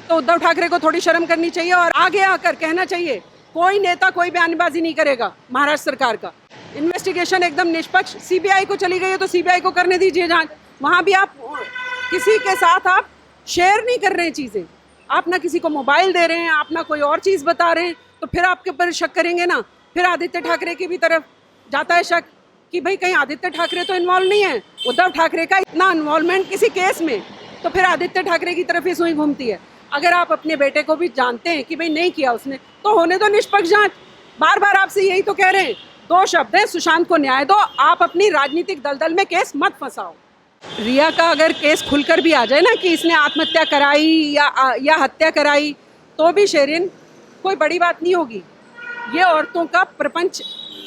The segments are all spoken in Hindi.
तो उद्धव ठाकरे को थोड़ी शर्म करनी चाहिए और आगे आकर कहना चाहिए कोई नेता कोई बयानबाजी नहीं करेगा महाराष्ट्र सरकार का। इन्वेस्टिगेशन एकदम निष्पक्ष, सीबीआई को चली गई है तो सीबीआई को करने दीजिए जांच। वहाँ भी आप किसी के साथ आप शेयर नहीं कर रहे हैं चीज़ें, आप ना किसी को मोबाइल दे रहे हैं, आप ना कोई और चीज़ बता रहे हैं, तो फिर आपके ऊपर शक करेंगे ना। फिर आदित्य ठाकरे की भी तरफ जाता है शक कि भाई कहीं आदित्य ठाकरे तो इन्वॉल्व नहीं है। उद्धव ठाकरे का इतना इन्वॉल्वमेंट किसी केस में, तो फिर आदित्य ठाकरे की तरफ ही सुई घूमती है। अगर आप अपने बेटे को भी जानते हैं कि भाई नहीं किया उसने, तो होने दो निष्पक्ष जांच। बार बार आपसे यही तो कह रहे हैं, दो शब्द है, सुशांत को न्याय दो। आप अपनी राजनीतिक दलदल में केस मत फंसाओ। रिया का अगर केस खुलकर भी आ जाए ना कि इसने आत्महत्या कराई या हत्या कराई, तो भी शेरिन कोई बड़ी बात नहीं होगी। ये औरतों का प्रपंच,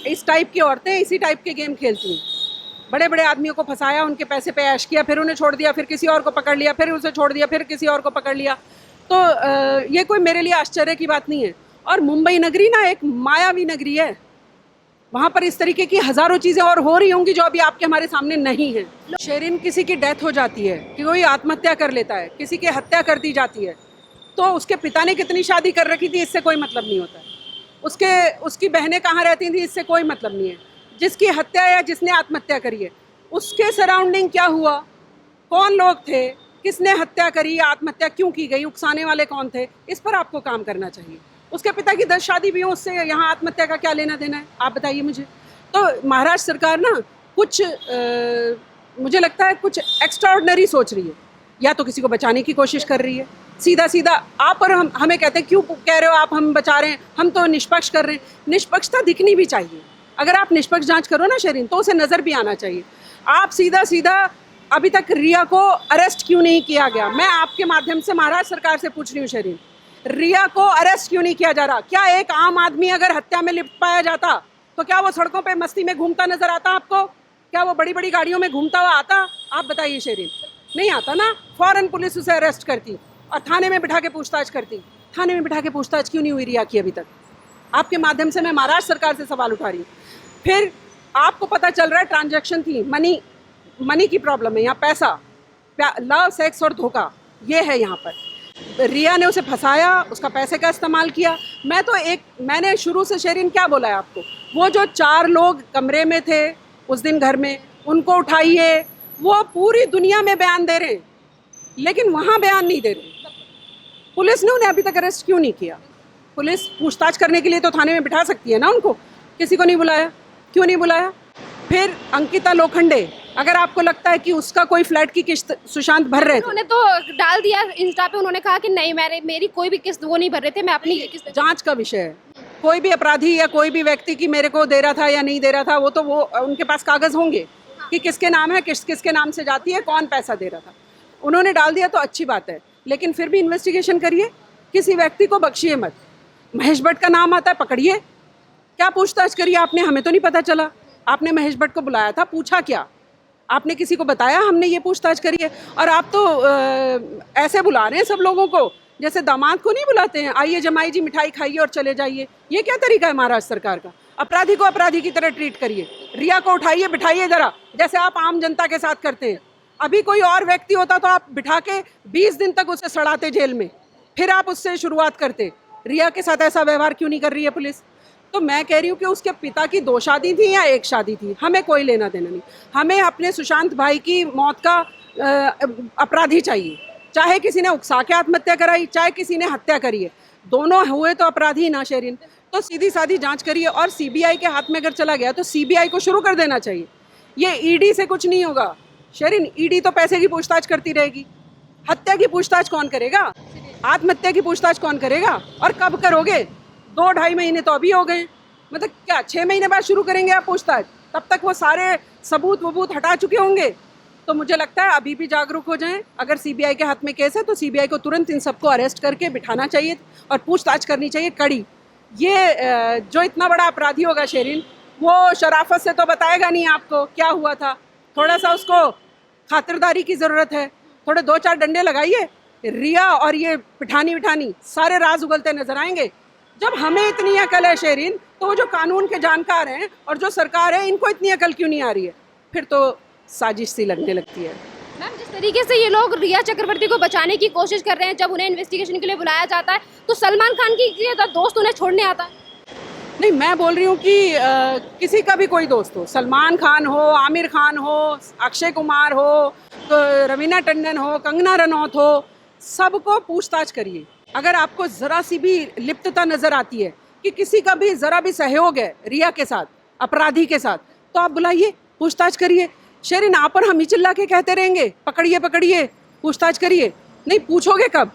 इस टाइप की औरतें इसी टाइप के गेम खेलती हैं। बड़े बड़े आदमियों को फंसाया, उनके पैसे पे ऐश किया, फिर उन्हें छोड़ दिया, फिर किसी और को पकड़ लिया, फिर उसे छोड़ दिया, फिर किसी और को पकड़ लिया। तो ये कोई मेरे लिए आश्चर्य की बात नहीं है। और मुंबई नगरी ना एक मायावी नगरी है, वहाँ पर इस तरीके की हज़ारों चीज़ें और हो रही होंगी जो अभी आपके हमारे सामने नहीं है। शेरिन, किसी की डेथ हो जाती है कि कोई आत्महत्या कर लेता है, किसी की हत्या कर दी जाती है, तो उसके पिता ने कितनी शादी कर रखी थी इससे कोई मतलब नहीं होता है। उसकी बहनें कहाँ रहती थी इससे कोई मतलब नहीं है। जिसकी हत्या या जिसने आत्महत्या करी है उसके सराउंडिंग क्या हुआ, कौन लोग थे, किसने हत्या करी, आत्महत्या क्यों की गई, उकसाने वाले कौन थे, इस पर आपको काम करना चाहिए। उसके पिता की 10 शादी भी हो, उससे यहाँ आत्महत्या का क्या लेना देना है, आप बताइए मुझे। तो महाराष्ट्र सरकार ना कुछ मुझे लगता है कुछ एक्स्ट्राऑर्डिनरी सोच रही है। या तो किसी को बचाने की कोशिश कर रही है, सीधा सीधा आप और हमें कहते हैं क्यों कह रहे हो आप हम बचा रहे हैं, हम तो निष्पक्ष कर रहे हैं। निष्पक्षता दिखनी भी चाहिए। अगर आप निष्पक्ष जांच करो ना शेरिन, तो उसे नज़र भी आना चाहिए। आप सीधा सीधा अभी तक रिया को अरेस्ट क्यों नहीं किया गया, मैं आपके माध्यम से महाराष्ट्र सरकार से पूछ रही हूँ शेरिन, रिया को अरेस्ट क्यों नहीं किया जा रहा? क्या एक आम आदमी अगर हत्या में लिप्त पाया जाता तो क्या वो सड़कों पे मस्ती में घूमता नजर आता आपको? क्या वो बड़ी बड़ी गाड़ियों में घूमता हुआ आता? आप बताइए शेरिन, नहीं आता ना। फौरन पुलिस उसे अरेस्ट करती और थाने में बिठा के पूछताछ करती। थाने में बिठा के पूछताछ क्यों नहीं हुई रिया की अभी तक? आपके माध्यम से मैं महाराष्ट्र सरकार से सवाल उठा रही हूँ। फिर आपको पता चल रहा है ट्रांजैक्शन थी, मनी की प्रॉब्लम है यहाँ, पैसा, लव, सेक्स और धोखा, ये है यहाँ पर। रिया ने उसे फंसाया, उसका पैसे का इस्तेमाल किया। मैंने शुरू से शेरिन क्या बोला है आपको, वो जो 4 लोग कमरे में थे उस दिन घर में, उनको उठाइए, वो पूरी दुनिया में बयान दे रहे हैं, लेकिन वहाँ बयान नहीं दे रहे। पुलिस ने उन्हें अभी तक अरेस्ट क्यों नहीं किया? पुलिस पूछताछ करने के लिए तो थाने में बिठा सकती है ना उनको, किसी को नहीं बुलाया, क्यों नहीं बुलाया? फिर अंकिता लोखंडे, अगर आपको लगता है कि उसका कोई फ्लैट की किस्त सुशांत भर रहे थे, उन्होंने तो डाल दिया इंस्टा पे, उन्होंने कहा कि नहीं मेरी कोई भी किस्त वो नहीं भर रहे थे, मैं अपनी किस्त। जांच का विषय है। कोई भी अपराधी या कोई भी व्यक्ति की मेरे को दे रहा था या नहीं दे रहा था, वो उनके पास कागज होंगे कि किसके नाम है, किसके नाम से जाती है, कौन पैसा दे रहा था। उन्होंने डाल दिया तो अच्छी बात है, लेकिन फिर भी इन्वेस्टिगेशन करिए, किसी व्यक्ति को बख्शिए मत। महेश भट्ट का नाम आता है, पकड़िए। क्या पूछताछ करिए आपने? हमें तो नहीं पता चला। आपने महेश भट्ट को बुलाया था, पूछा क्या? आपने किसी को बताया हमने ये पूछताछ करी है? और आप तो ऐसे बुला रहे हैं सब लोगों को जैसे दामाद को नहीं बुलाते हैं, आइए जमाई जी मिठाई खाइए और चले जाइए। ये क्या तरीका है महाराष्ट्र सरकार का? अपराधी को अपराधी की तरह ट्रीट करिए। रिया को उठाइए, बिठाइए जरा, जैसे आप आम जनता के साथ करते हैं। अभी कोई और व्यक्ति होता तो आप बिठा के 20 दिन तक उसे सड़ाते जेल में, फिर आप उससे शुरुआत करते। रिया के साथ ऐसा व्यवहार क्यों नहीं कर रही है पुलिस? तो मैं कह रही हूँ कि उसके पिता की 2 शादी थी या 1 शादी थी, हमें कोई लेना देना नहीं। हमें अपने सुशांत भाई की मौत का अपराधी चाहिए, चाहे किसी ने उकसा के आत्महत्या कराई, चाहे किसी ने हत्या करी है, दोनों हुए तो अपराधी ना शेरिन। तो सीधी सादी जांच करिए, और सीबीआई के हाथ में अगर चला गया तो सीबीआई को शुरू कर देना चाहिए। ये ईडी से कुछ नहीं होगा शेरिन। ईडी तो पैसे की पूछताछ करती रहेगी, हत्या की पूछताछ कौन करेगा? आत्महत्या की पूछताछ कौन करेगा? और कब करोगे? 2-2.5 महीने तो अभी हो गए, मतलब क्या 6 महीने बाद शुरू करेंगे आप पूछताछ? तब तक वो सारे सबूत हटा चुके होंगे। तो मुझे लगता है अभी भी जागरूक हो जाएं। अगर सीबीआई के हाथ में केस है तो सीबीआई को तुरंत इन सबको अरेस्ट करके बिठाना चाहिए और पूछताछ करनी चाहिए कड़ी। ये जो इतना बड़ा अपराधी होगा शेरिन, वो शराफत से तो बताएगा नहीं आपको क्या हुआ था। थोड़ा सा उसको खातिरदारी की ज़रूरत है, थोड़े 2-4 डंडे लगाइए। रिया और ये पिठानी सारे राज उगलते नजर आएंगे। जब हमें इतनी अकल है शेरिन, तो वो जो कानून के जानकार हैं और जो सरकार है, इनको इतनी अकल क्यों नहीं आ रही है? फिर तो साजिश सी लगने लगती है। मैम, जिस तरीके से ये लोग रिया चक्रवर्ती को बचाने की कोशिश कर रहे हैं, जब उन्हें इन्वेस्टिगेशन के लिए बुलाया जाता है तो सलमान खान की दोस्त उन्हें छोड़ने आता है। नहीं, मैं बोल रही हूँ कि किसी का भी कोई दोस्त हो, सलमान खान हो, आमिर खान हो, अक्षय कुमार हो, तो रवीना टंडन हो, कंगना रनौत हो, सबको पूछताछ करिए। अगर आपको ज़रा सी भी लिप्तता नज़र आती है कि किसी का भी ज़रा भी सहयोग है रिया के साथ, अपराधी के साथ, तो आप बुलाइए, पूछताछ करिए। शेरिन, आप और हम ही चिल्ला के कहते रहेंगे पकड़िए पकड़िए, पूछताछ करिए, नहीं पूछोगे कब?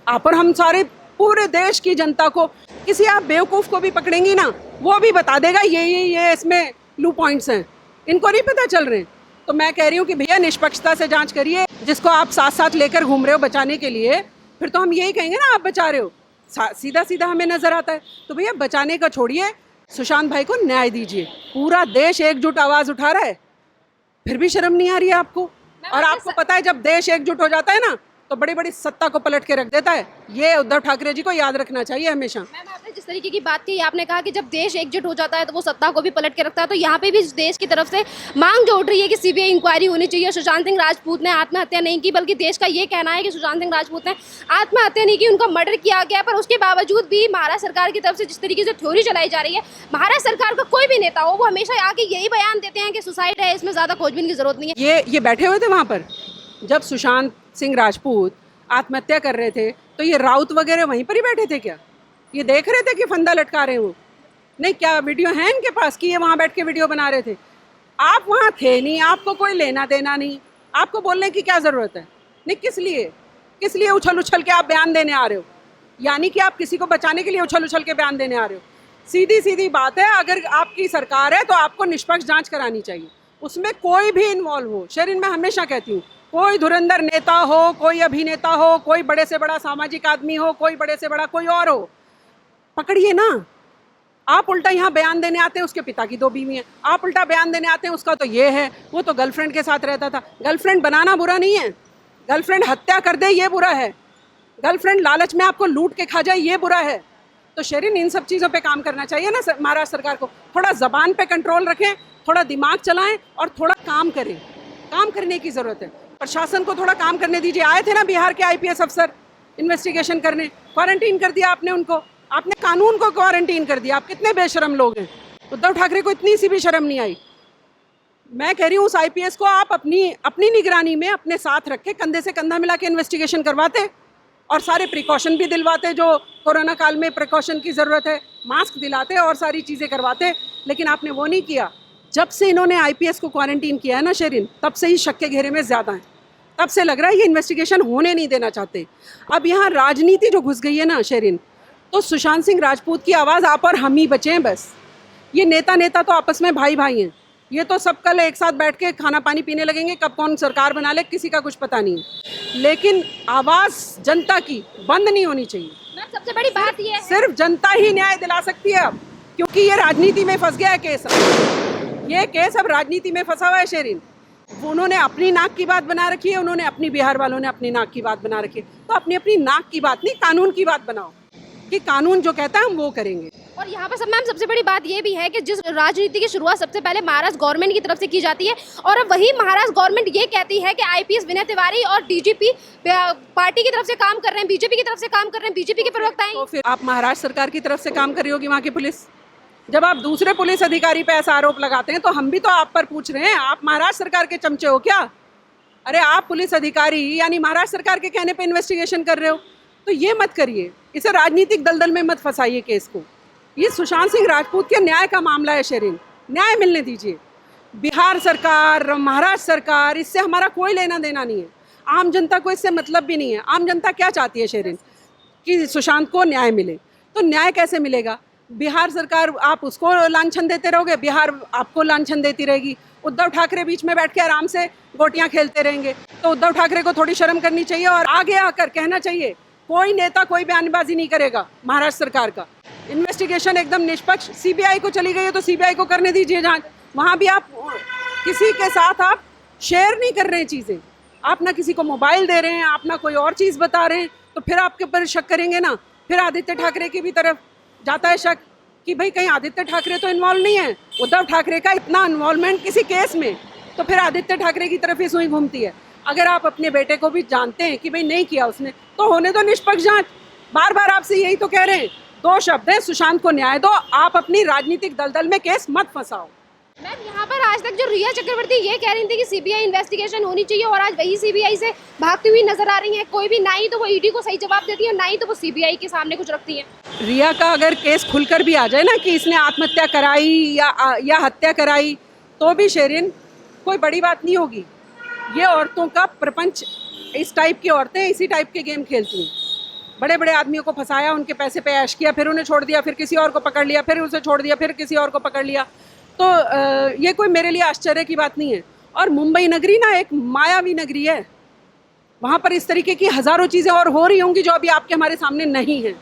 आप और हम सारे पूरे देश की जनता को, किसी आप बेवकूफ़ को भी पकड़ेंगी ना, वो भी बता देगा ये इसमें लू पॉइंट्स हैं, इनको नहीं पता चल रहे। तो मैं कह रही हूँ कि भैया निष्पक्षता से जांच करिए। जिसको आप साथ साथ लेकर घूम रहे हो बचाने के लिए, फिर तो हम यही कहेंगे ना आप बचा रहे हो, सीधा सीधा हमें नज़र आता है। तो भैया बचाने का छोड़िए, सुशांत भाई को न्याय दीजिए। पूरा देश एकजुट आवाज़ उठा रहा है, फिर भी शर्म नहीं आ रही है आपको। और आपको पता है जब देश एकजुट हो जाता है ना, तो बड़ी बड़ी सत्ता को पलट के रख देता है। ये उद्धव ठाकरे जी को याद रखना चाहिए हमेशा। मैम, आपने जिस तरीके की बात की, आपने कहा कि जब देश एकजुट हो जाता है तो वो सत्ता को भी पलट के रखता है, तो यहाँ पे भी देश की तरफ से मांग जो उठ रही है कि सीबीआई इंक्वायरी होनी चाहिए। सुशांत सिंह राजपूत ने आत्महत्या नहीं की, बल्कि देश का ये कहना है कि सुशांत सिंह राजपूत ने आत्महत्या नहीं की, उनका मर्डर किया गया। पर उसके बावजूद भी महाराष्ट्र सरकार की तरफ से जिस तरीके से थ्योरी चलाई जा रही है, महाराष्ट्र सरकार का कोई भी नेता हो, वो हमेशा आके यही बयान देते हैं कि सुसाइड है, इसमें ज़्यादा खोजबीन की जरूरत नहीं है। ये बैठे हुए थे वहाँ पर जब सुशांत सिंह राजपूत आत्महत्या कर रहे थे, तो ये राउत वगैरह वहीं पर ही बैठे थे क्या? ये देख रहे थे कि फंदा लटका रहे हैं वो? नहीं, क्या वीडियो है इनके पास कि ये वहाँ बैठ के वीडियो बना रहे थे? आप वहाँ थे नहीं, आपको कोई लेना देना नहीं, आपको बोलने की क्या ज़रूरत है? नहीं, किस लिए उछल उछल के आप बयान देने आ रहे हो? यानी कि आप किसी को बचाने के लिए उछल उछल के बयान देने आ रहे हो। सीधी सीधी बात है, अगर आपकी सरकार है तो आपको निष्पक्ष जाँच करानी चाहिए, उसमें कोई भी इन्वॉल्व हो। शेरिन, मैं हमेशा कहती हूँ, कोई धुरंधर नेता हो, कोई अभिनेता हो, कोई बड़े से बड़ा सामाजिक आदमी हो, कोई बड़े से बड़ा कोई और हो, पकड़िए ना। आप उल्टा यहाँ बयान देने आते हैं उसके पिता की 2 बीवी हैं, आप उल्टा बयान देने आते हैं उसका तो ये है, वो तो गर्लफ्रेंड के साथ रहता था। गर्लफ्रेंड बनाना बुरा नहीं है, गर्लफ्रेंड हत्या कर दे ये बुरा है, गर्लफ्रेंड लालच में आपको लूट के खा जाए ये बुरा है। तो शेरिन, इन सब चीज़ों पे काम करना चाहिए ना महाराष्ट्र सरकार को। थोड़ा ज़बान पे कंट्रोल रखें, थोड़ा दिमाग चलाएं और थोड़ा काम करें। काम करने की ज़रूरत है, प्रशासन को थोड़ा काम करने दीजिए। आए थे ना बिहार के आईपीएस अफसर इन्वेस्टिगेशन करने, क्वारंटीन कर दिया आपने उनको, आपने कानून को क्वारंटीन कर दिया। आप कितने बेशरम लोग हैं। उद्धव ठाकरे को इतनी सी भी शर्म नहीं आई। मैं कह रही हूँ उस आईपीएस को आप अपनी निगरानी में अपने साथ रख के कंधे से कंधा मिला के इन्वेस्टिगेशन करवाते और सारे प्रिकॉशन भी दिलवाते, जो कोरोना काल में प्रिकॉशन की ज़रूरत है, मास्क दिलाते और सारी चीज़ें करवाते। लेकिन आपने वो नहीं किया। जब से इन्होंने आईपीएस को क्वारंटीन किया है ना शेरिन, तब से ही शक के घेरे में ज़्यादा है। तब से लग रहा है ये इन्वेस्टिगेशन होने नहीं देना चाहते। अब यहाँ राजनीति जो घुस गई है ना शेरिन, तो सुशांत सिंह राजपूत की आवाज़ आप और हम ही बचे हैं बस। ये नेता तो आपस में भाई भाई हैं, ये तो सब कल एक साथ बैठ के खाना पानी पीने लगेंगे, कब कौन सरकार बना ले किसी का कुछ पता नहीं है। लेकिन आवाज़ जनता की बंद नहीं होनी चाहिए। सबसे बड़ी बात ये है, सिर्फ जनता ही न्याय दिला सकती है अब, क्योंकि ये राजनीति में फंस गया है केस। ये केस अब राजनीति में फंसा हुआ है शेरिन। उन्होंने अपनी नाक की बात बना रखी है, उन्होंने अपनी, बिहार वालों ने अपनी नाक की बात बना रखी है। तो अपनी नाक की बात नहीं, कानून की बात बनाओ कि कानून जो कहता है हम वो करेंगे। और यहाँ पर सब मैम सबसे बड़ी बात ये भी है कि जिस राजनीति की शुरुआत सबसे पहले महाराष्ट्र गवर्नमेंट की तरफ से की जाती है, और अब वही महाराष्ट्र गवर्नमेंट ये कहती है कि आईपीएस विनय तिवारी और डीजीपी पार्टी की तरफ से काम कर रहे हैं, बीजेपी की तरफ से काम कर रहे हैं, बीजेपी के प्रवक्ता हैं। तो फिर आप महाराष्ट्र सरकार की तरफ से काम कर रही होगी वहाँ की पुलिस। जब आप दूसरे पुलिस अधिकारी पे ऐसा आरोप लगाते हैं तो हम भी तो आप पर पूछ रहे हैं, आप महाराष्ट्र सरकार के चमचे हो क्या? अरे आप पुलिस अधिकारी यानी महाराष्ट्र सरकार के कहने पे इन्वेस्टिगेशन कर रहे हो, तो ये मत करिए, इसे राजनीतिक दलदल में मत फंसाइए केस को। ये सुशांत सिंह राजपूत के न्याय का मामला है शेरिन, न्याय मिलने दीजिए। बिहार सरकार, महाराष्ट्र सरकार, इससे हमारा कोई लेना देना नहीं है। आम जनता को इससे मतलब भी नहीं है। आम जनता क्या चाहती है शेरिन? कि सुशांत को न्याय मिले। तो न्याय कैसे मिलेगा? बिहार सरकार, आप उसको लांछन देते रहोगे, बिहार आपको लांछन देती रहेगी। उद्धव ठाकरे बीच में बैठ के आराम से गोटियां खेलते रहेंगे। तो उद्धव ठाकरे को थोड़ी शर्म करनी चाहिए और आगे आकर कहना चाहिए कोई नेता कोई बयानबाजी नहीं करेगा महाराष्ट्र सरकार का। इन्वेस्टिगेशन एकदम निष्पक्ष, सीबीआई को चली गई है तो सीबीआई को करने दीजिए जांच। वहाँ भी आप किसी के साथ आप शेयर नहीं कर रहे हैं चीज़ें, आप ना किसी को मोबाइल दे रहे हैं, आप ना कोई और चीज़ बता रहे हैं, तो फिर आपके ऊपर शक करेंगे ना। फिर आदित्य ठाकरे की भी तरफ जाता है शक कि भाई कहीं आदित्य ठाकरे तो इन्वॉल्व नहीं है। उद्धव ठाकरे का इतना इन्वॉल्वमेंट किसी केस में, तो फिर आदित्य ठाकरे की तरफ ही सुई घूमती है। अगर आप अपने बेटे को भी जानते हैं कि भाई नहीं किया उसने, तो होने दो निष्पक्ष जांच। बार बार आपसे यही तो कह रहे हैं, दो शब्द है, सुशांत को न्याय दो, आप अपनी राजनीतिक दलदल में केस मत फंसाओ। मैम यहाँ पर आज तक जो रिया चक्रवर्ती ये कह रही थी कि सीबीआई इन्वेस्टिगेशन होनी चाहिए, और आज वही सीबीआई से भागती हुई नजर आ रही है। कोई भी ना ही तो वो ईडी को सही जवाब देती है, ना ही तो वो सीबीआई के सामने कुछ रखती है। रिया का अगर केस खुलकर भी आ जाए ना कि इसने आत्महत्या कराई या हत्या कराई, तो भी शेरिन कोई बड़ी बात नहीं होगी। ये औरतों का प्रपंच, इस टाइप की औरतें इसी टाइप के गेम खेलती हैं। बड़े बड़े आदमियों को फंसाया, उनके पैसे पे ऐश किया, फिर उन्हें छोड़ दिया, फिर किसी और को पकड़ लिया, फिर उसे छोड़ दिया, फिर किसी और को पकड़ लिया। तो ये कोई मेरे लिए आश्चर्य की बात नहीं है। और मुंबई नगरी ना एक मायावी नगरी है, वहाँ पर इस तरीके की हज़ारों चीज़ें और हो रही होंगी जो अभी आपके हमारे सामने नहीं हैं।